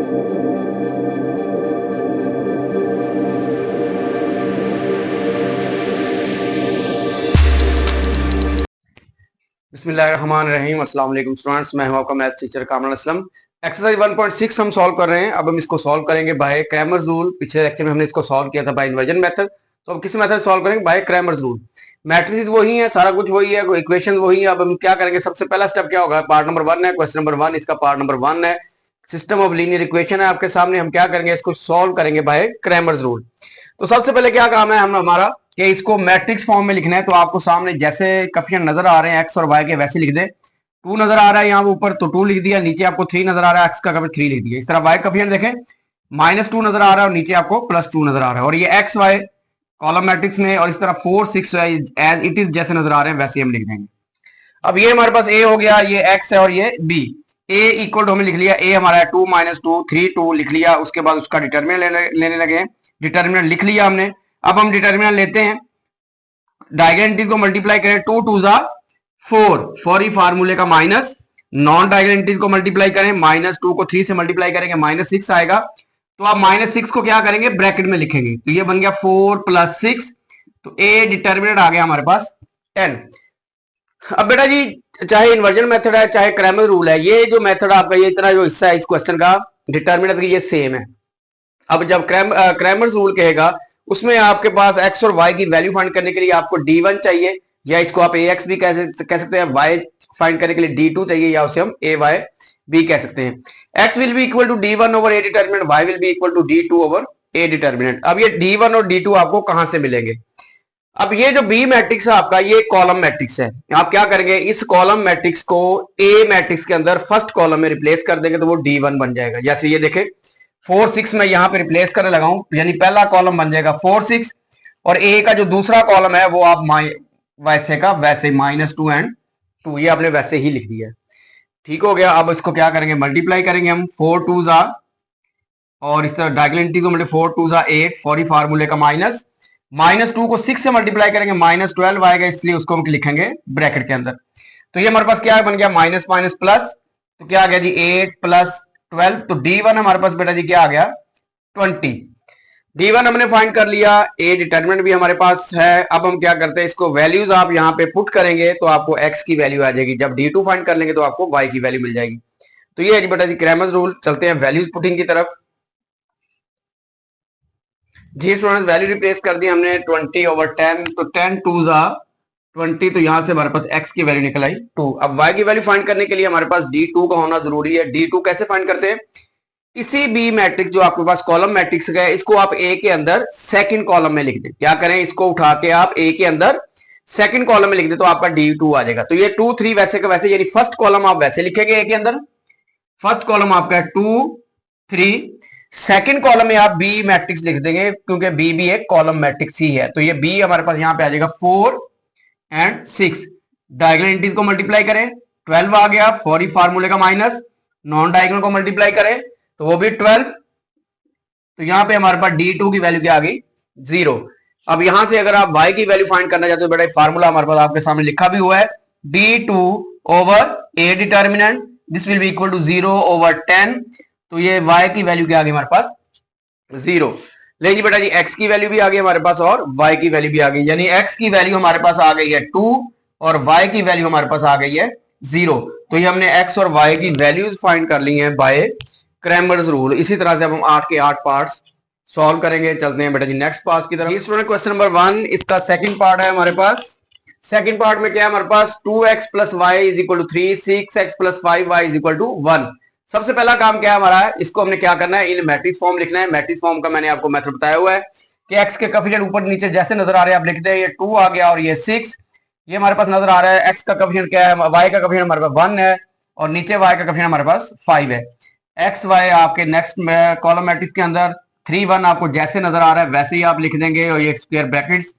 बिस्मिल्लाहिर्रहमानिर्रहीम। अस्सलाम वालेकुम स्टूडेंट्स, मैं हूं आपका maths teacher Kamran Aslam. Exercise 1.6 हम सॉल्व कर रहे हैं। अब हम इसको सॉल्व करेंगे बाय क्रैमर्स रूल। पिछले लेक्चर में हमने इसको सॉल्व किया था बाय इन्वर्जन मेथड, तो अब किस मेथड सॉल्व करेंगे? By Cramer's rule. मैट्रिसेस वही है, सारा कुछ वही है, इक्वेशन वही है। अब हम क्या करेंगे? सबसे पहला स्टेप क्या होगा? पार्ट नंबर 1 है, क्वेश्चन नंबर 1, इसका पार्ट नंबर 1 है। सिस्टम ऑफ लीनियर इक्वेशन है आपके सामने। हम क्या करेंगे? इसको सॉल्व करेंगे बाय क्रैमर्स रूल। तो सबसे पहले क्या काम है हमारा कि इसको मैट्रिक्स फॉर्म में लिखना है। तो आपको सामने जैसे कोएफिशिएंट नजर आ रहे हैं एक्स और वाई के, वैसे लिख दे। 2 नजर आ रहा है यहाँ ऊपर तो 2 लिख दिया, नीचे आपको 3 नजर आ रहा है, एक्स का कभी 3 लिख दिया। इस तरह वाई कोएफिशिएंट देखें, -2 नजर आ रहा है और नीचे आपको +2 नजर आ रहा है, और ये एक्स वाई कॉलम मैट्रिक्स में, और इस तरह 4 6 एज इट इज जैसे नजर आ रहे हैं वैसे हम लिख देंगे। अब ये हमारे पास ए हो गया, ये एक्स है और ये बी। ए इक्वल टू हमने लिख लिया, ए हमारा है 2 -2 3 2 लिख लिया। उसके बाद उसका डिटर्मिनेंट लेने लगे, डिटर्मिनेंट लिख लिया हमने। अब हम डिटर्मिनेंट लेते हैं, डायगोनल को मल्टीप्लाई करें, 2 2 जा 4, फॉर ही फार्मूले का माइनस। नॉन डायगोनल को मल्टीप्लाई करें, -2 को 3 से मल्टीप्लाई करेंगे, -6 आएगा। तो आप -6 को क्या करेंगे? ब्रैकेट में लिखेंगे, तो ये बन गया 4 + 6। तो ए डिटर्मिनेंट आ गया हमारे पास 10। अब बेटा जी, चाहे इन्वर्जन मेथड है चाहे क्रैमर रूल है, ये जो मेथड आपका, ये इतना जो हिस्सा है इस क्वेश्चन का डिटर्मिनेंट ये सेम है। अब जब क्रैमर्स रूल कहेगा, उसमें आपके पास एक्स और वाई की वैल्यू फाइंड करने के लिए आपको d1 चाहिए, या इसको आप ax भी कह सकते हैं। y फाइंड करने के लिए d2 चाहिए, या उसे हम ay भी कह सकते हैं। x will be equal to d1 over a determinant, y will be equal to d2 over a determinant. अब ये d1 और d2 आपको कहां से मिलेंगे? अब ये जो बी मैट्रिक्स है आपका, ये कॉलम मैट्रिक्स है। आप क्या करेंगे? इस कॉलम मैट्रिक्स को ए मैट्रिक्स के अंदर फर्स्ट कॉलम में रिप्लेस कर देंगे, तो वो d1 बन जाएगा। जैसे ये देखें 4 6 में यहां पे रिप्लेस करने लगा हूं, यानी पहला कॉलम बन जाएगा 4 6, और ए का जो दूसरा कॉलम है वो आप वैसे का वैसे -2 एंड 2, ये आपने वैसे ही लिख दिया। ठीक हो गया। अब इसको क्या करेंगे? मल्टीप्लाई करेंगे हम, 4 2 जा, और इस तरह डायगोनलिटी को 4 2 जा 8, फॉर ही फार्मूले का माइनस। -2 को 6 से मल्टीप्लाई करेंगे, -12 आएगा, इसलिए उसको हम लिखेंगे ब्रैकेट के अंदर। तो ये हमारे पास क्या बन गया? माइनस माइनस प्लस, तो क्या आ गया जी? 8 + 12। तो d1 हमारे पास बेटा जी क्या आ गया? 20। d1 हमने फाइंड कर लिया, ए डिटरमिनेंट भी हमारे पास है। अब हम क्या करते हैं? इसको वैल्यूज आप यहाँ पे पुट करेंगे तो आपको x की वैल्यू आ जाएगी। जब d2 फाइंड कर लेंगे तो आपको y की वैल्यू मिल जाएगी। तो ये है जी बेटा जी क्रैमर्स रूल। चलते हैं वैल्यूज पुटिंग की तरफ। जी स्टूडेंट्स, वैल्यू रिप्लेस कर दी हमने 20/10, तो 10 2 जा 20, तो यहां से हमारे पास x की वैल्यू निकल आई 2। अब y की वैल्यू फाइंड करने के लिए हमारे पास d2 का होना जरूरी है। d2 कैसे फाइंड करते हैं? इसी बी मैट्रिक्स जो आपके पास कॉलम मैट्रिक्स है, इसको आप ए के अंदर सेकंड कॉलम में लिख दें। क्या करें? इसको उठा के आप ए के अंदर सेकंड कॉलम में लिख दें, तो आपका d2 आ जाएगा। तो ये 2 3 वैसे का वैसे, यानी फर्स्ट कॉलम आप वैसे लिखेंगे ए के अंदर, फर्स्ट कॉलम आपका है 2 3, सेकंड कॉलम में आप बी मैट्रिक्स लिख देंगे, क्योंकि बी भी एक कॉलम मैट्रिक्स ही है। तो ये बी हमारे पास यहां पे आ जाएगा 4 एंड 6। डायगोनल को मल्टीप्लाई करें, 12 आ गया, फॉर ही फार्मूले का माइनस। नॉन डायगोनल को मल्टीप्लाई करें तो वो भी 12। तो यहां पे हमारे पास d2 की वैल्यू क्या आ गई? 0। अब यहां से अगर आप y की वैल्यू फाइंड करना चाहते हो, बेटा फार्मूला हमारे पास आपके सामने लिखा भी हुआ है, d2 over a determinant, this will be equal to 0/10। तो ये y की वैल्यू क्या आ गई हमारे पास? 0। ले जी बेटा जी, x की वैल्यू भी आ गई हमारे पास और y की वैल्यू भी आ गई, यानी x की वैल्यू हमारे पास आ गई है 2 और y की वैल्यू हमारे पास आ गई है 0। तो ये हमने x और y की वैल्यूज फाइंड कर ली हैं बाय क्रैमर्स रूल। इसी तरह से अब हम 8 के 8 पार्ट्स सॉल्व करेंगे। चलते हैं बेटा जी नेक्स्ट पार्ट की तरफ। स्टूडेंट क्वेश्चन नंबर 1, इसका सेकंड पार्ट है हमारे पास। सेकंड पार्ट में क्या है हमारे पास? 2x + y = 3, 6x + 5y = 1। सबसे पहला काम क्या है हमारा? इसको हमने क्या करना है? इन मैट्रिक्स फॉर्म लिखना है। मैट्रिक्स फॉर्म का मैंने आपको मेथड बताया हुआ है कि x के कोएफिशिएंट ऊपर नीचे जैसे नजर आ रहे हैं आप लिखते हैं। ये 2 आ गया और ये 6, ये हमारे पास नजर आ रहा है। x का कोएफिशिएंट क्या है? y का कोएफिशिएंट हमारे पास 1 है, और नीचे y का कोएफिशिएंट हमारे पास 5 है। एक्स वाई आपके नेक्स्ट कॉलम मैट्रिक्स के अंदर 3 1 आपको जैसे नजर आ रहा है वैसे ही आप लिख देंगे, और ये स्क्वायर ब्रैकेट्स।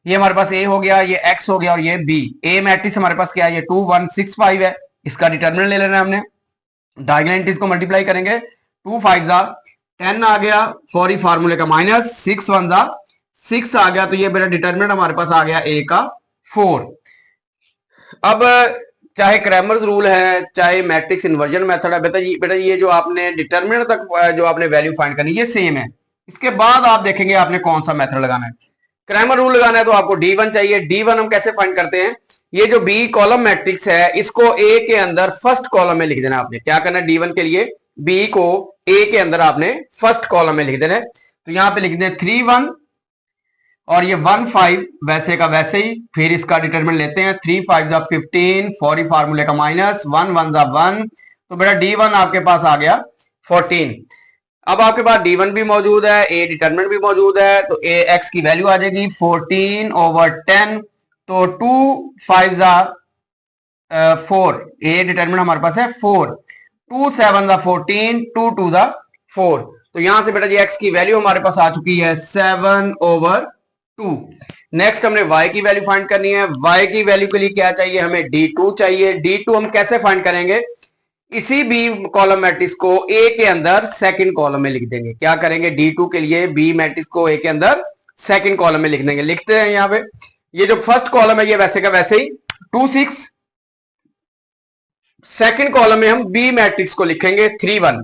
ये हमारे पास ए हो गया, ये एक्स हो गया, और ये बी। ए मैट्रिक्स हमारे पास क्या है? ये 2 1 6 5 है। इसका डिटर्मिनेंट ले लेना है हमने। डायगोनलिटीज को मल्टीप्लाई करेंगे, 2 5 जा 10 आ गया, फॉर ही फार्मूले का माइनस। 6 1 जा 6 आ गया, तो ये मेरा डिटर्मिनेंट हमारे पास आ गया ए का 4। अब चाहे क्रैमर्स रूल है, चाहे मैट्रिक्स इन्वर्जन मेथड है, बेटा ये जो आपने डिटरमिनेंट तक जो आपने वैल्यू फाइंड करनी है ये सेम है। इसके बाद आप देखेंगे आपने कौन सा मेथड लगाना है। क्रैमर रूल लगाना है तो आपको D1 चाहिए। D1 हम कैसे फाइंड करते हैं, ये जो बी कॉलम मैट्रिक्स है इसको ए के अंदर फर्स्ट कॉलम में लिख देना। आपने क्या करना है, D1 के लिए बी को ए के अंदर आपने फर्स्ट कॉलम में लिख देना है। तो यहां पे लिख दें 3 1 और ये 1 5 वैसे का वैसे ही। फिर इसका डिटरमिनेंट लेते हैं, 3 5 जा 15, 40 फार्मूले का माइनस, 1 1 जा 1। तो बेटा D1 आपके पास आ गया 14। अब आपके पास D1 भी मौजूद है, ए डिटरमिनेंट भी मौजूद है, तो ए एक्स की वैल्यू आ जाएगी 14/10। तो 2 5 जा 4, ए डिटरमिनेंट हमारे पास है 4, 2 7 जा 14, 2 2 जा 4। तो यहां से बेटा जी एक्स की वैल्यू हमारे पास आ चुकी है 7/2। नेक्स्ट हमने y की वैल्यू फाइंड करनी है। y की वैल्यू के लिए क्या चाहिए, हमें D2 चाहिए। D2 हम कैसे फाइंड करेंगे, इसी बी कॉलम मैट्रिक्स को ए के अंदर सेकंड कॉलम में लिख देंगे। क्या करेंगे, D2 के लिए बी मैट्रिक्स को ए के अंदर सेकंड कॉलम में लिख देंगे। लिखते हैं यहां पे, ये जो फर्स्ट कॉलम है ये वैसे का वैसे ही 2 6। सेकंड कॉलम में हम बी मैट्रिक्स को लिखेंगे 3 1।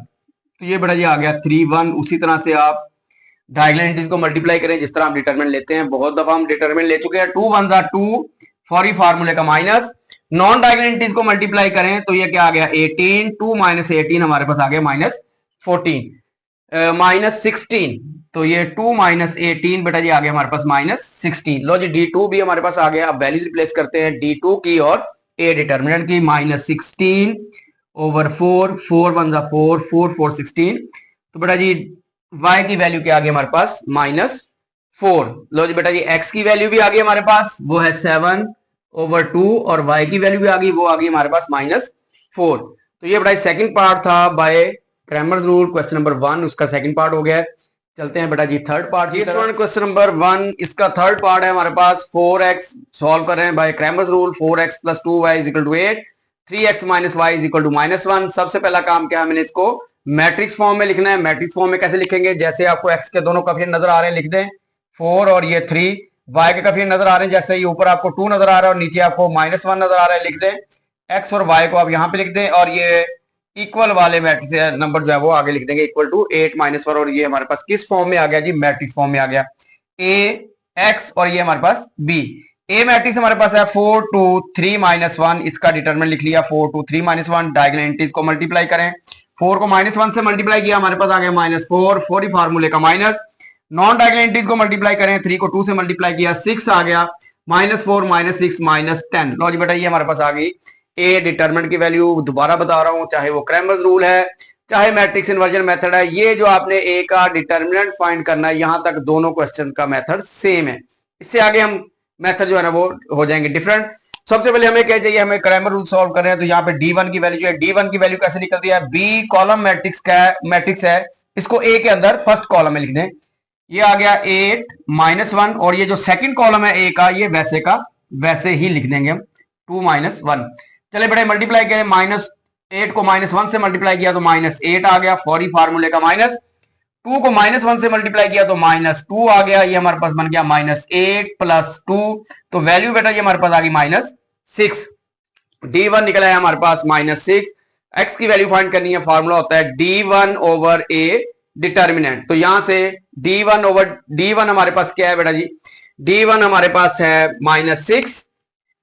तो ये बेटा जी आ गया 3 1। उसी तरह से आप डायगोनल एंट्रीज को मल्टीप्लाई करें जिस तरह हम डिटरमिनेंट लेते हैं। बहुत दफा हम डिटरमिनेंट ले चुके हैं। 2 1 जा 2, 40 फार्मूले का माइनस। नॉन डायगोनल एंट्रीज को मल्टीप्लाई करें तो ये क्या आ गया 18, 2 - 18 हमारे पास आ गया -14, -16। तो ये 2 - 18 बेटा जी आ गया हमारे पास -16। लो जी D2 भी हमारे पास आ गया। अब वैल्यूज रिप्लेस करते हैं D2 की और ए डिटरमिनेंट की। -16/4, 4 1 जा 4, 4 4 16। तो बेटा जी y की वैल्यू क्या आ गई हमारे पास -4। लो जी बेटा जी x की वैल्यू भी आ गई हमारे पास, वो है 7/2 और y की वैल्यू भी आ गई, वो आ गई हमारे पास -4। तो ये बेटा सेकंड पार्ट था by Cramer's rule, question number 1 उसका सेकंड पार्ट हो गया है। चलते हैं बेटा जी थर्ड पार्ट। ये स्टूडेंट क्वेश्चन नंबर 1 इसका थर्ड पार्ट है हमारे पास। 4x सॉल्व कर रहे हैं bye Cramer's rule. 4x + 2y = 8, 3x - y = -1। सबसे पहला काम क्या है, मैंने इसको मैट्रिक्स फॉर्म में लिखना है। मैट्रिक्स फॉर्म में कैसे लिखेंगे, जैसे आपको x के दोनों कोएफिशिएंट नजर आ रहे हैं लिख दें 4 और ये 3। y के कोएफिशिएंट नजर आ रहे हैं, जैसे ये ऊपर आपको 2 नजर आ रहा है और नीचे आपको -1 नजर आ रहा है, लिख दें x और y को आप यहां पे लिख दें। और ये इक्वल वाले मैट्रिक्स नंबर जो है वो आगे लिख देंगे = 8 - 1। और ये हमारे पास किस फॉर्म में आ गया जी, मैट्रिक्स फॉर्म में आ गया। a x और ये हमारे पास b। ए मैट्रिक्स हमारे पास है 4 2 3 -1। इसका डिटरमिनेंट लिख लिया 4 2 3 -1। डायगोनल एंट्रीज को मल्टीप्लाई करें, 4 को -1 से मल्टीप्लाई किया हमारे पास आ गया -4, 40 फार्मूले का माइनस। नॉन डायगोनल एंट्रीज को मल्टीप्लाई करें, 3 को 2 से मल्टीप्लाई किया 6 आ गया, -4 -6 -10। लो जी बेटा ये हमारे पास आ गई ए डिटरमिनेंट की वैल्यू। दोबारा बता रहा हूं, चाहे वो क्रैमर्स रूल है चाहे मैट्रिक्स इन्वर्जन मेथड है, ये जो आपने ए का डिटरमिनेंट फाइंड करना है यहां तक दोनों क्वेश्चन का मेथड सेम है। इससे आगे हम मेथड जो है ना वो हो जाएंगे डिफरेंट। सबसे पहले हमें क्या चाहिए, हमें क्रैमर रूल सॉल्व कर रहे हैं। तो यहाँ पे D1 की वैल्यू जो है, D1 की वैल्यू कैसे निकलती है, बी कॉलम मैट्रिक्स है, इसको ए के अंदर फर्स्ट कॉलम में लिख दें। ये आ गया 8 -1 और ये जो सेकंड कॉलम है ए का ये वैसे का वैसे ही लिख देंगे हम 2 -1। चले बेटे मल्टीप्लाई करें, -8 को -1 से मल्टीप्लाई किया तो -8 आ गया, 40 फार्मूले का माइनस। 2 को -1 से मल्टीप्लाई किया तो -2 आ गया, ये हमारे पास बन गया -8 + 2। तो वैल्यू बेटा ये हमारे पास आ गई -6। D1 निकला है हमारे पास -6। x की वैल्यू फाइंड करनी है, फार्मूला होता है D1/a डिटरमिनेंट। तो यहां से D1 हमारे पास क्या है बेटा जी, D1 हमारे पास है -6।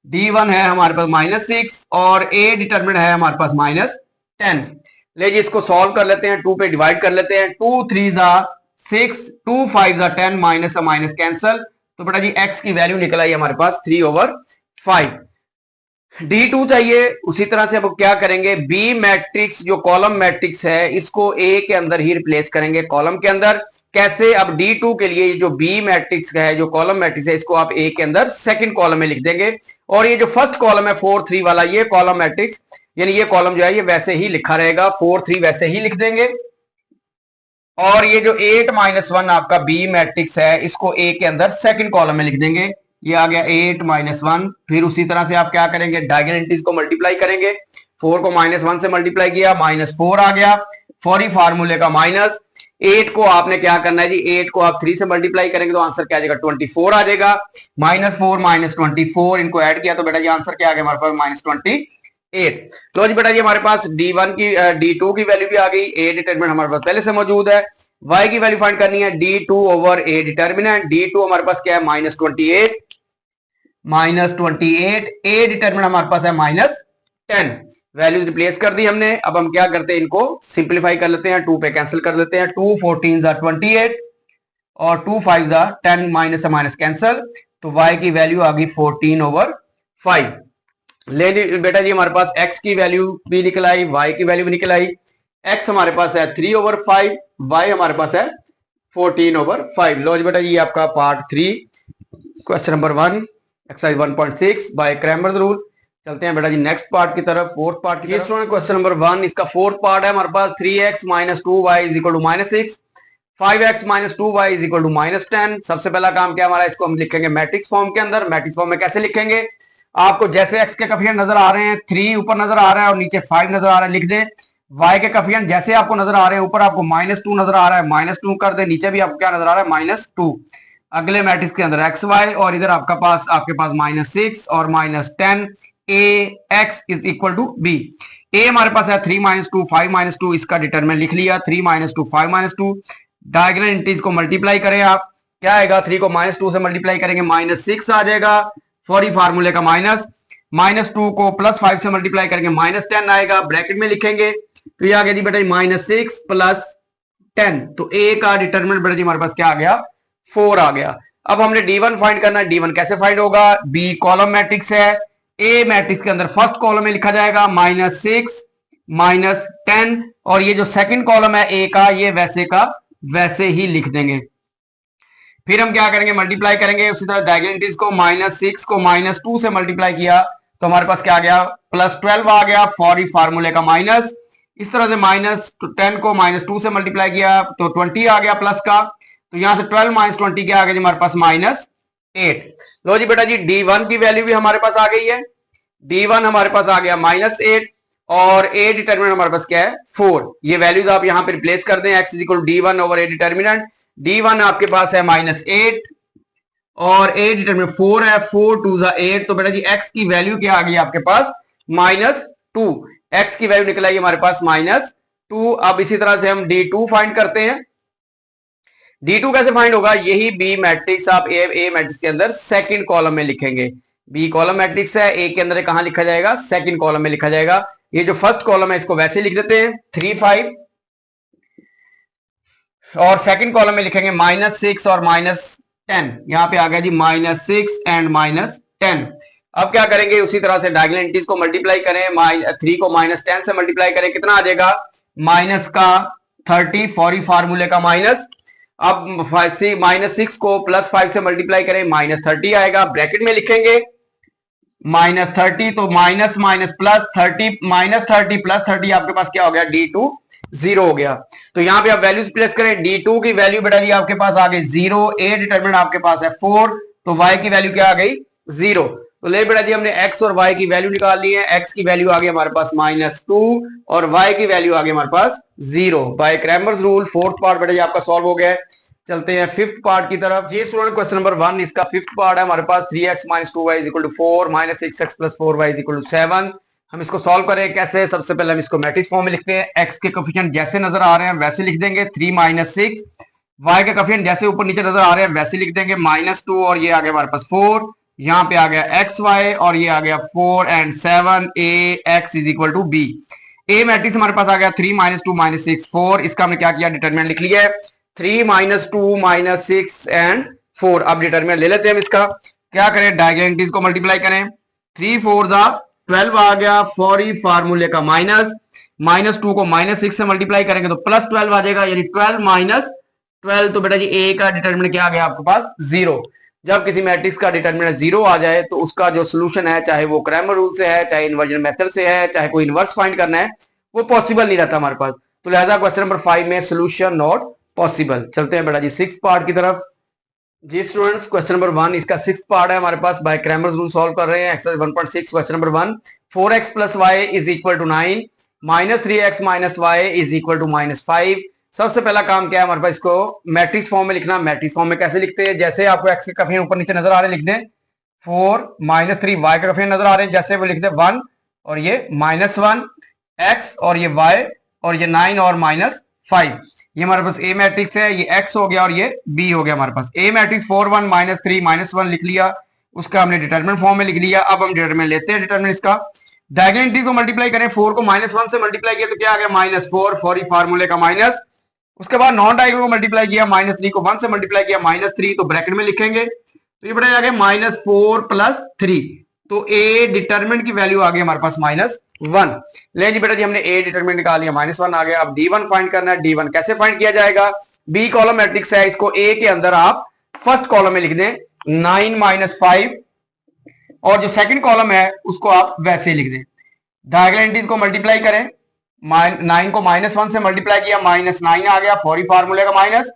D1 है हमारे पास -6 और a डिटरमिनेंट है हमारे पास -10। ले जी इसको सॉल्व कर लेते हैं, 2 पे डिवाइड कर लेते हैं। 2 3 जा 6, 2 5 जा 10, माइनस से माइनस कैंसल। तो बेटा जी x की वैल्यू निकल आई हमारे पास 3/5। D2 चाहिए। उसी तरह से अब क्या करेंगे, बी मैट्रिक्स जो कॉलम मैट्रिक्स है इसको ए के अंदर ही रिप्लेस करेंगे कॉलम के अंदर। कैसे, अब D2 के लिए जो बी मैट्रिक्स है जो कॉलम मैट्रिक्स है इसको आप ए के अंदर सेकंड कॉलम में लिख देंगे। और ये जो फर्स्ट कॉलम है 4 3 वाला, ये कॉलम मैट्रिक्स यानी ये कॉलम जो है ये वैसे ही लिखा रहेगा, 4 3 वैसे ही लिख देंगे। और ये जो 8 -1 आपका बी मैट्रिक्स है इसको ए के अंदर सेकंड कॉलम में लिख देंगे। ये आ गया 8 -1। फिर उसी तरह से आप क्या करेंगे, डायगोनल एंट्रीज को मल्टीप्लाई करेंगे। 4 को -1 से मल्टीप्लाई किया, -4 आ गया, 40 फार्मूले का माइनस। 8 को आपने क्या करना है जी, 8 को आप 3 से मल्टीप्लाई करेंगे तो आंसर क्या आ जाएगा 24 आ जाएगा। -4 -24 इनको ऐड किया तो बेटा जी आंसर क्या आ गया हमारे पास -24। 8। लो जी बेटा जी हमारे पास D1 की D2 की वैल्यू भी आ गई, ए डिटर्मिनेंट हमारे पास पहले से मौजूद है। y की वैल्यू फाइंड करनी है D2 ओवर ए डिटर्मिनेंट। D2 हमारे पास क्या है -28, ए डिटर्मिनेंट हमारे पास है -10। वैल्यूज रिप्लेस कर दी हमने। अब हम क्या करते हैं, इनको सिंप्लीफाई कर लेते हैं, 2 पे कैंसिल कर लेते हैं। 2 14 28 और 2 5 10, माइनस से माइनस कैंसिल, तो y की वैल्यू आ गई 14/5। ले बेटा जी हमारे पास x की वैल्यू भी निकल आई, y की वैल्यू भी निकल आई। x हमारे पास है 3/5, y हमारे पास है 14/5। लो जी बेटा जी आपका part 3 question number 1 exercise 1.6 by Cramer's rule. चलते हैं बेटा जी नेक्स्ट पार्ट की तरफ, फोर्थ पार्ट की तरफ। क्वेश्चन नंबर 1 इसका फोर्थ पार्ट है हमारे पास। 3x - 2y = -6, 5x - 2y = -10। सबसे पहला काम क्या हमारा, इसको हम लिखेंगे मैट्रिक्स फॉर्म के अंदर। मैट्रिक्स फॉर्म में कैसे लिखेंगे, आपको जैसे x के कफियन नजर आ रहे हैं, 3 ऊपर नजर आ रहा है और नीचे 5 नजर आ रहा है, लिख दें। y के कफियन जैसे आपको नजर आ रहे हैं, ऊपर आपको -2 नजर आ रहा है, -2 कर दे, नीचे भी आपको क्या नजर आ रहा है -2। अगले मैट्रिक्स के अंदर एक्स वाई और इधर आपके पास -6 और -10, A X is equal to B. A हमारे पास है 3 - 2 5 - 2, इसका डिटरमिनेंट लिख लिया 3 - 2 5 - 2। डायगोनल एंट्रीज को मल्टीप्लाई करें आप, क्या आएगा, 3 को -2 से मल्टीप्लाई करेंगे -6 आ जाएगा, फॉरी फार्मूले का -2 को +5 से मल्टीप्लाई करेंगे -10 आएगा, ब्रैकेट में लिखेंगे तो ये आ गया जी बेटा -6 + 10। तो ए का डिटरमिनेंट बेटा जी हमारे पास क्या आ गया, 4 आ गया। अब हमने D1 फाइंड करना है। D1 कैसे फाइंड होगा, बी कॉलम मैट्रिक्स है, ए मैट्रिक्स के अंदर फर्स्ट कॉलम में लिखा जाएगा -6 -10, और ये जो सेकंड कॉलम है ए का, ये वैसे का वैसे ही लिख देंगे। फिर हम क्या करेंगे, मल्टीप्लाई करेंगे उसी तरह डायगोनल को। -6 को -2 से मल्टीप्लाई किया तो हमारे पास क्या आ गया, +12 आ गया, फॉरी फार्मूले का माइनस। इस तरह से -10 को -2 से मल्टीप्लाई किया तो 20 आ गया प्लस का, तो यहां से 12 - 20 क्या आ गया जी हमारे पास -8। लो जी बेटा जी D1 की वैल्यू भी हमारे पास आ गई है। D1 हमारे पास आ गया -8 और ए डिटर्मिनेंट हमारे पास क्या है 4। ये वैल्यूज आप यहां पे रिप्लेस कर दें, x = D1 ओवर ए डिटर्मिनेंट। D1 आपके पास है -8 और ए डिटर्मिनेंट 4 है, 4 2 8, तो बेटा जी x की वैल्यू क्या आ गई आपके पास -2। x की वैल्यू निकल आई हमारे पास -2। अब इसी तरह से हम D2 फाइंड करते हैं। D2 कैसे फाइंड होगा, यही बी मैट्रिक्स आप ए मैट्रिक्स के अंदर सेकंड कॉलम में लिखेंगे। बी कॉलम मैट्रिक्स है, ए के अंदर कहां लिखा जाएगा, सेकंड कॉलम में लिखा जाएगा। ये जो फर्स्ट कॉलम है इसको वैसे लिख देते हैं 3 5, और सेकंड कॉलम में लिखेंगे -6 और -10। यहां पे आ गया जी -6 एंड -10। अब क्या करेंगे, उसी तरह से डायगोनल एंट्रीज को मल्टीप्लाई करें, 3 को -10 से मल्टीप्लाई करें, कितना आ जाएगा, माइनस का 30, फॉरी फार्मूले का माइनस। अब -6 को +5 से मल्टीप्लाई करें, -30 आएगा, ब्रैकेट में लिखेंगे -30, तो माइनस माइनस प्लस 30, -30 + 30 आपके पास क्या हो गया, D2 0 हो गया। तो यहां पे आप वैल्यूज प्लेस करें, D2 की वैल्यू बेटा जी आपके पास आ गई 0, ए डिटरमिनेंट आपके पास है 4, तो y की वैल्यू क्या आ गई 0। तो ले बेटा जी हमने x और y की वैल्यू निकाल ली है। x की वैल्यू आ गई हमारे पास -2 और y की वैल्यू आ गई हमारे पास 0 by Cramer's rule. Fourth part बेटा जी आपका सॉल्व हो गया है। चलते हैं फिफ्थ पार्ट की तरफ। ये स्टूडेंट क्वेश्चन नंबर 1 इसका फिफ्थ पार्ट है हमारे पास। 3x - 2y = 4 -6x + 4y = 7। हम इसको सॉल्व करें कैसे, सबसे पहले हम इसको मैट्रिक्स फॉर्म में लिखते हैं। x के कोफिशिएंट जैसे नजर आ रहे हैं वैसे लिख देंगे 3 - 6, y के कोफिशिएंट जैसे ऊपर नीचे नजर आ रहे हैं वैसे लिख देंगे -2, और ये आ गया हमारे पास 4, यहाँ पे आ गया एक्स वाई और ये आ गया 4 and 7, A X is equal to B. A matrix हमारे पास आ गया 3 - 2 - 6 4। इसका हमने क्या किया, डिटरमिनेंट लिख लिया है 3 - 2 - 6 एंड 4। अब डिटरमिनेंट ले लेते हैं हम इसका, क्या करें, डायगोनल एंट्रीज को मल्टीप्लाई करें, 3 4 12 आ गया, फॉरी फार्मूले का माइनस, -2 को -6 से मल्टीप्लाई करेंगे तो +12 आ जाएगा, यानी 12 - 12, तो बेटा जी ए का डिटरमिनेंट क्या आ गया आपके पास 0। जब किसी मैट्रिक्स का डिटरमिनेंट 0 आ जाए तो उसका जो सोल्यूशन है, चाहे वो क्रैमर रूल से है, चाहे इन्वर्जन मेथड से है, चाहे कोई इनवर्स फाइंड करना है, वो पॉसिबल नहीं रहता हमारे पास। तो लिहाजा क्वेश्चन नंबर 5 में सोल्यूशन नॉट पॉसिबल। चलते हैं बेटा जी सिक्स पार्ट की तरफ। जी स्टूडेंट्स क्वेश्चन नंबर 1 इसका सिक्स पार्ट है हमारे पास। बाय क्रैमर्स रूल सॉल्व कर रहे हैं exercise 1.6 question number 1। 4x + y = 9, -3x - y = -5। सबसे पहला काम क्या है हमारे पास, इसको मैट्रिक्स फॉर्म में लिखना। मैट्रिक्स फॉर्म में कैसे लिखते हैं, जैसे आपको एक्स के कफियन ऊपर नीचे नजर आ रहे हैं लिख दें 4 - 3, y के कफियन नजर आ रहे हैं जैसे वो लिख दें 1 और ये -1, x और ये y और ये 9 और -5। ये हमारे पास ए मैट्रिक्स है, ये x हो गया और ये b हो गया हमारे पास। ए मैट्रिक्स 4 1 -3 -1 लिख लिया, उसका हमने डिटरमिनेंट फॉर्म में लिख लिया। अब हम डिटरमिनेंट लेते हैं डिटरमिनेंट इसका। डायगोनल एंट्रीज को मल्टीप्लाई करें, 4 को -1 से मल्टीप्लाई किया तो क्या आ गया -4 फॉर ही फार्मूले का माइनस। उसके बाद नॉन डायगोनल को मल्टीप्लाई किया, -3 को 1 से मल्टीप्लाई किया -3, तो ब्रैकेट में लिखेंगे तो ये बड़ा आ गया -4 + 3। तो ए डिटरमिनेंट की वैल्यू आ गई हमारे पास -1। ले जी बेटा जी, हमने ए डिटरमिनेंट निकाल लिया, -1 आ गया। अब D1 फाइंड करना है। D1 कैसे फाइंड किया जाएगा? बी कॉलम मैट्रिक्स है, इसको ए के अंदर आप फर्स्ट कॉलम में लिख दें 9 - 5, और जो सेकंड कॉलम है उसको आप वैसे लिख दें। डायगोनल एंट्रीज को मल्टीप्लाई करें, 9 को -1 से मल्टीप्लाई किया, -9 आ गया फॉर ही फार्मूले का माइनस।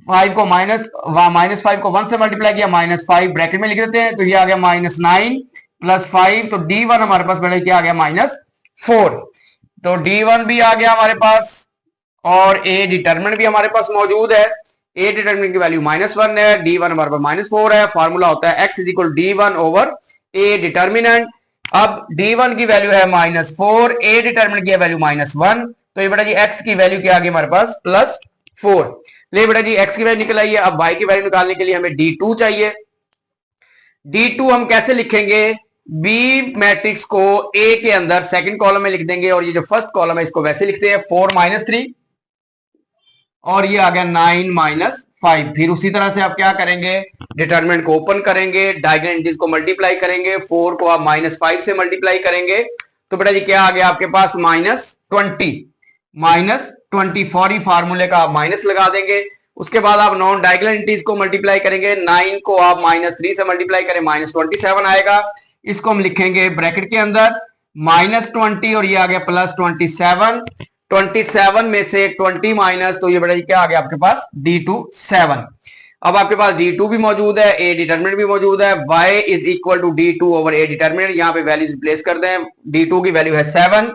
5 को -5 को 1 से मल्टीप्लाई किया, -5 ब्रैकेट में लिख देते हैं, तो ये आ गया -9 + 5। तो D1 हमारे पास बेटा क्या आ गया -4। तो D1 भी आ गया हमारे पास और ए डिटरमिनेंट भी हमारे पास मौजूद है। ए डिटरमिनेंट की वैल्यू -1 है, D1 हमारे पास -4 है। फार्मूला होता है x = D1 / ए डिटरमिनेंट। अब D1 की वैल्यू है -4, ए डिटरमिनेंट की वैल्यू -1, तो ये बेटा जी x की वैल्यू क्या आ गई हमारे पास +4। ले बेटा जी x की वैल्यू निकल आई है। अब y की वैल्यू निकालने के लिए हमें D2 चाहिए। D2 हम कैसे लिखेंगे? बी मैट्रिक्स को ए के अंदर सेकंड कॉलम में लिख देंगे, और ये जो फर्स्ट कॉलम है इसको वैसे लिखते हैं 4 - 3, और ये आ गया 9 - 5। फिर उसी तरह से आप क्या करेंगे? डिटरमिनेंट को ओपन करेंगे, डायगोनल एंट्रीज को मल्टीप्लाई करेंगे, 4 को आप -5 से मल्टीप्लाई करेंगे, तो बेटा जी क्या आ गया आपके पास -20 फॉर ही फार्मूले का आप माइनस लगा देंगे। उसके बाद आप नॉन डायगोनल एंट्रीज को मल्टीप्लाई करेंगे, 9 को आप -3 से मल्टीप्लाई करें, -27 आएगा। इसको हम लिखेंगे ब्रैकेट के अंदर -20, और ये आ गया +27। 27 में से 20 माइनस, तो ये बेटा क्या आ गया आपके पास D2 7। अब आपके पास D2 भी मौजूद है, ए डिटरमिनेंट भी मौजूद है। y = D2 / ए डिटरमिनेंट। यहाँ पे वैल्यूज रिप्लेस कर दें। D2 की वैल्यू है 7,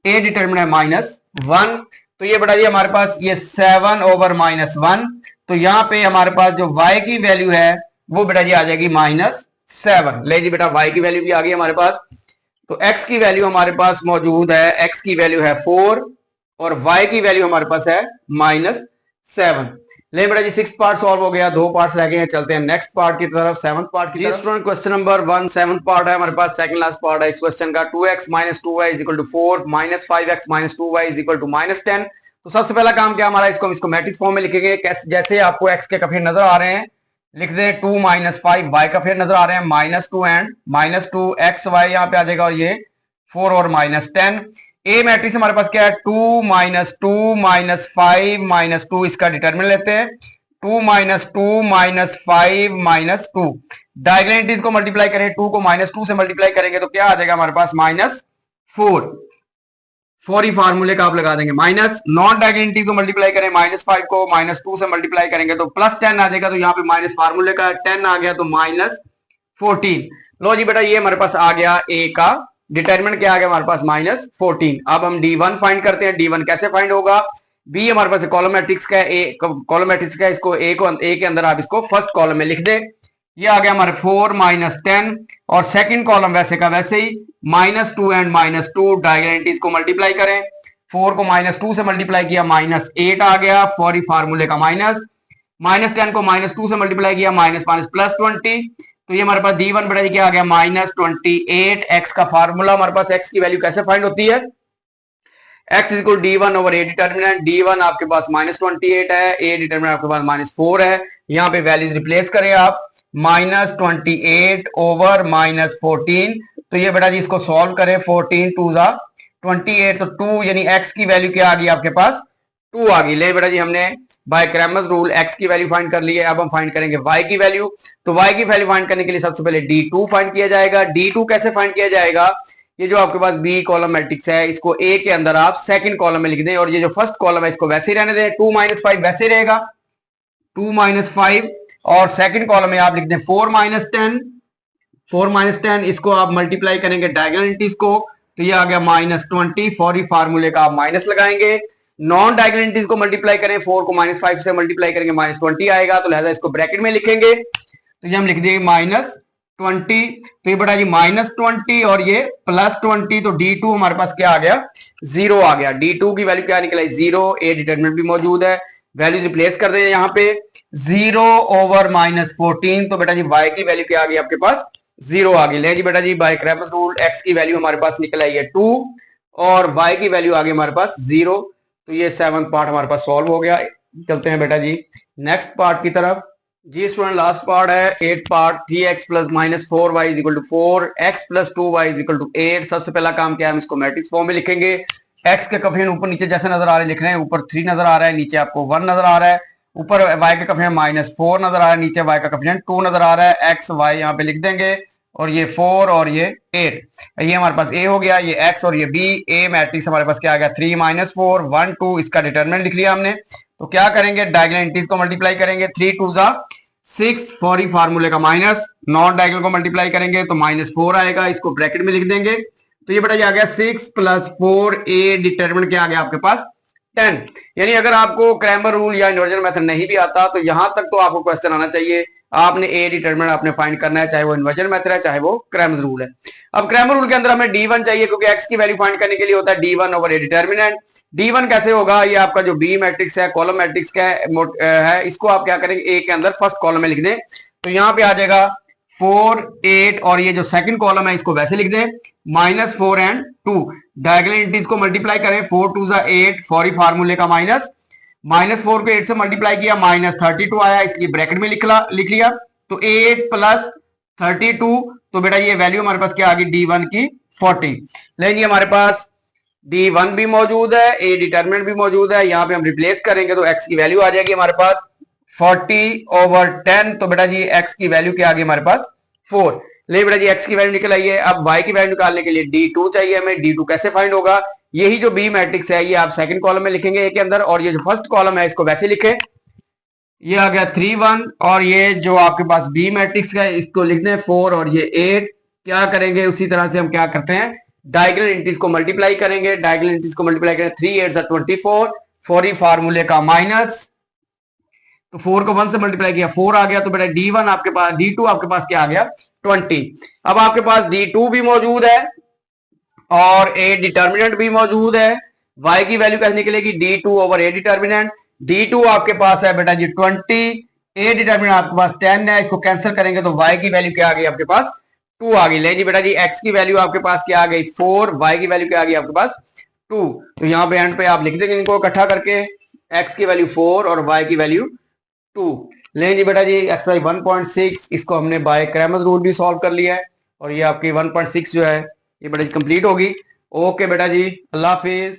ए डिटरमिनेंट है -1, तो ये बेटा ये हमारे पास ये 7 / -1। तो यहाँ पे हमारे पास जो y की वैल्यू है वो बेटा जी आ जाएगी -7। ले जी बेटा y की वैल्यू भी आ गई हमारे पास। तो x की वैल्यू हमारे पास मौजूद है, x की वैल्यू है 4 और y की वैल्यू हमारे पास है -7। ले बेटा जी 6th पार्ट सॉल्व हो गया, 2 पार्ट्स रह गए हैं। चलते हैं नेक्स्ट पार्ट की तरफ, 7th पार्ट की तरफ। Student question number 1 7th part है हमारे पास, सेकंड लास्ट पार्ट है इस क्वेश्चन का। 2x - 2y = 4, -5x - 2y = -10। तो सबसे पहला काम क्या हमारा, इसको मैट्रिक्स फॉर्म में लिखेंगे। जैसे आपको x के कफे नजर आ रहे हैं, लिख दें 2 - 5, y का फेर नजर आ रहे हैं -2 एंड -2, x y यहाँ पे आ जाएगा, और ये 4 और -10। ए मैट्रिक्स हमारे पास क्या है, 2 - 2 - 5 - 2, इसका डिटरमिनेंट लेते हैं 2 - 2 - 5 - 2। डायगोनल एंट्रीज को मल्टीप्लाई करें, 2 को -2 से मल्टीप्लाई करेंगे तो क्या आ जाएगा हमारे पास -4। फॉर ही फार्मूले का आप लगा देंगे माइनस। नॉन डायगोनल एंट्रीज को मल्टीप्लाई करें, -5 को -2 से मल्टीप्लाई करेंगे तो +10 आ जाएगा, तो यहाँ पे माइनस फार्मूले का 10 आ गया, तो -14। लो जी बेटा ये हमारे पास आ गया ए का डिटरमिनेंट, क्या आ गया हमारे पास -14। अब हम D1 फाइंड करते हैं। D1 कैसे फाइंड होगा? बी हमारे पास कॉलम मैट्रिक्स का है, ए कॉलम मैट्रिक्स का है, इसको ए के अंदर आप इसको फर्स्ट कॉलम में लिख दें। ये आ गया हमारे 4 - 10, और सेकंड कॉलम वैसे का वैसे ही -2 एंड -2। डायगोनल एंट्रीज को मल्टीप्लाई करें, 4 को -2 से मल्टीप्लाई किया, -8 आ गया फॉर ही फार्मूले का माइनस। -10 को -2 से मल्टीप्लाई किया, -+20। तो ये हमारे पास D1 बेटा क्या आ गया -28। x का फार्मूला हमारे पास, x की वैल्यू कैसे फाइंड होती है? x = D1 / ए डिटरमिनेंट। D1 आपके पास -28 है, ए डिटरमिनेंट आपके पास -4 है। यहाँ पे वैल्यूज रिप्लेस करें आप, -28 / -14। तो ये बेटा जी इसको सॉल्व करें, 14 2 = 28, तो 2 यानी x की वैल्यू क्या आ गई आपके पास 2 आ गई। ले बेटा जी हमने बाय क्रैमर्स रूल x की वैल्यू फाइंड कर ली है। अब हम फाइंड करेंगे y की वैल्यू। तो y की वैल्यू फाइंड करने के लिए सबसे पहले D2 फाइंड किया जाएगा। D2 कैसे फाइंड किया जाएगा? ये जो आपके पास बी कॉलम मैट्रिक्स है, इसको ए के अंदर आप सेकंड कॉलम में लिख दें, और ये जो फर्स्ट कॉलम है इसको वैसे ही रहने दें। 2 - 5 वैसे रहेगा, 2 - 5, और सेकंड कॉलम में आप लिख दें 4 - 10। 4 - 10 इसको आप मल्टीप्लाई करेंगे डायगोनल एंट्रीज को, तो ये आ गया -20। फॉर ही फार्मूले का आप माइनस लगाएंगे। नॉन डायगोनल एंट्रीज को मल्टीप्लाई करें, 4 को -5 से मल्टीप्लाई करेंगे, -20 आएगा, तो लिहाजा इसको ब्रैकेट में लिखेंगे, तो ये हम लिख देंगे 20, तो ये बेटा जी -20 और ये +20, तो D2 हमारे पास क्या आ गया, 0 आ गया। D2 की वैल्यू क्या निकला, 0। ए डिटरमिनेंट भी मौजूद है, वैल्यू रिप्लेस कर दें यहाँ पे 0/-14, तो बेटा जी y की वैल्यू क्या आ गई आपके पास, 0 आ गई। ले जी बेटा जी बाय क्रैमर्स रूल x की वैल्यू हमारे पास निकल आई है 2 और y की वैल्यू आ गई हमारे पास 0। तो ये 7th पार्ट हमारे पास सॉल्व हो गया। चलते हैं बेटा जी नेक्स्ट पार्ट की तरफ। जी स्टूडेंट लास्ट पार्ट है 8 part. 3x + -4y = 4, x + 2y = 8। सबसे पहला काम क्या है, हम इसको मैट्रिक्स फॉर्म में लिखेंगे। x के कोएफिशिएंट ऊपर नीचे जैसे नजर आ रहे हैं लिख रहे हैं, ऊपर 3 नजर आ रहा है, नीचे आपको 1 नजर आ रहा है। ऊपर y का कोएफिशिएंट -4 नजर आ रहा है, नीचे y का कोएफिशिएंट 2 नजर आ रहा है। x y यहाँ पे लिख देंगे और ये 4 और ये 8। ये हमारे पास a हो गया, ये x और ये b। a मैट्रिक्स हमारे पास क्या आ गया, 3 - 4 1 2। इसका डिटरमिनेंट लिख लिया हमने। तो क्या करेंगे, डायगोनल एंट्रीज को मल्टीप्लाई करेंगे। 3 2 6 फॉरी फार्मूले का माइनस, नॉन डायगोनल को मल्टीप्लाई करेंगे तो -4 आएगा, इसको ब्रैकेट में लिख देंगे। तो ये बेटा ये आ गया 6 + 4 a डिटरमिनेंट क्या आ गया आपके पास 10। यानी अगर आपको क्रैमर रूल या इन्वर्जन मेथड नहीं भी आता तो यहां तक तो आपको क्वेश्चन आना चाहिए। आपने ए डिटरमिनेंट आपने फाइंड करना है, चाहे वो इन्वर्जन मेथड है चाहे वो क्रैमर रूल है। अब क्रैमर रूल के अंदर हमें D1 चाहिए, क्योंकि x की वैल्यू फाइंड करने के लिए होता है D1/a डिटरमिनेंट। D1 कैसे होगा, ये आपका जो B मैट्रिक्स है, कॉलम मैट्रिक्स का है, इसको आप क्या करेंगे, ए के अंदर फर्स्ट कॉलम में लिख दें। तो यहां पे आ जाएगा 4 8 और ये जो सेकंड कॉलम है इसको वैसे लिख दें -4 और 2। डायगोनल एंट्रीज को मल्टीप्लाई करें, 4 2 8 फॉरी फार्मूले का माइनस, -4 को 8 से मल्टीप्लाई किया -32 आया, इसलिए ब्रैकेट में लिख लिया। तो 8 + 32, तो बेटा ये वैल्यू हमारे पास क्या आ गई D1 की 40। लेकिन ये हमारे पास D1 भी मौजूद है, ए डिटरमिनेंट भी मौजूद है, यहाँ पे हम रिप्लेस करेंगे तो x की वैल्यू आ जाएगी हमारे पास 40/10। तो बेटा जी x की वैल्यू क्या आ गई हमारे पास 4। ले बेटा जी x की वैल्यू निकल आई है। अब y की वैल्यू निकालने के लिए D2 चाहिए हमें। D2 कैसे फाइंड होगा, यही जो B मैट्रिक्स है ये आप सेकंड कॉलम में लिखेंगे a के अंदर, और ये जो फर्स्ट कॉलम है इसको वैसे लिखे। ये आ गया 3 1 और ये जो आपके पास B मैट्रिक्स है इसको लिख दें 4 और ये 8। क्या करेंगे, उसी तरह से हम क्या करते हैं, डायगोनल एंट्रीज को मल्टीप्लाई करेंगे। डायगोनल एंट्रीज को मल्टीप्लाई करें, 3 8 24 4 फार्मूले का माइनस, तो 4 को 1 से मल्टीप्लाई किया 4 आ गया। तो बेटा D1 आपके पास, D2 आपके पास क्या आ गया 20। अब आपके पास D2 भी मौजूद है और ए डिटर्मिनेंट भी मौजूद है। y की वैल्यू कैसे निकलेगी, D2/a डिटर्मिनेंट। D2 आपके पास है बेटा जी 20, ए डिटर्मिनेंट आपके पास 10 है, इसको कैंसिल करेंगे तो y की वैल्यू क्या आ गई आपके पास 2 आ गई। ले जी बेटा जी x की वैल्यू आपके पास क्या आ गई 4, y की वैल्यू क्या आ गई आपके पास 2। तो यहाँ पे एंड पे आप लिख देंगे इनको इकट्ठा करके, x की वैल्यू 4 और y की वैल्यू 2। ले जी बेटा जी एक्सरसाइज 1.6 इसको हमने बाय क्रैमर्स रूल भी सॉल्व कर लिया है, और ये आपकी 1.6 जो है ये बेटा जी कंप्लीट होगी। ओके बेटा जी, अल्लाह हाफिज।